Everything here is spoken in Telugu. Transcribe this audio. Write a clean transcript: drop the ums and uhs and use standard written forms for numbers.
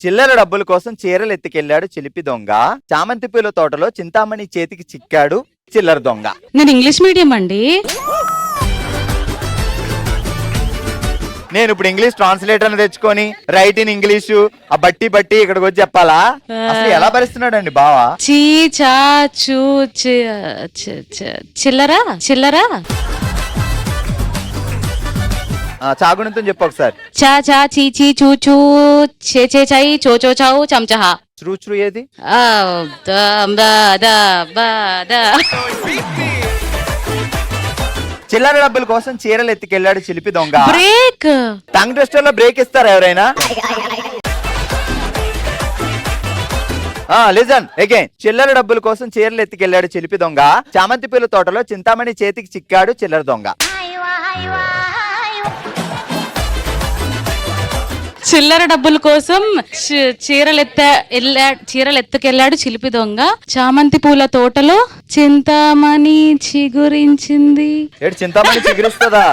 చిల్లర డబ్బుల కోసం చీరలు ఎత్తుకెళ్లాడు చిలిపి దొంగ. చామంతి పూల తోటలో చింతామణి చేతికి చిక్కాడు చిల్లర దొంగ. నేను ఇంగ్లీష్ మీడియం అండి. నేను ఇప్పుడు ఇంగ్లీష్ ట్రాన్స్లేటర్ తెచ్చుకొని రైట్ ఇన్ ఇంగ్లీషు ఆ బట్టి ఇక్కడికి వచ్చి చెప్పాలా? అసలు ఎలా భరిస్తున్నాడండి బావా? చీ చా చూ చిల్లరా చిల్లరా చాగుణితం చెప్పు ఒకసారి. చా చా చీ చీ చూ చూ చే చే చై చో చో చావు చంచహా. శ్రూ ఏది? చిల్లర డబ్బుల కోసం చీరలు ఎత్తుకెళ్లాడు చిలిపి దొంగ. బ్రేక్. టంగ్ ట్విస్టర్ లో బ్రేక్ ఇస్తారా ఎవరైనా? Listen again. చిల్లర డబ్బుల కోసం చీరలు ఎత్తుకెళ్లాడు చిలిపి దొంగ. చామంతి పూల తోటలో చింతామణి చేతికి చిక్కాడు చిల్లర దొంగ. చిల్లర డబ్బుల కోసం చీరలు ఎత్తుకెళ్లాడు చిలిపి దొంగ. చామంతి పూల తోటలో చింతామణి చిగురించింది. చింతామణి చిగురిస్తుందా?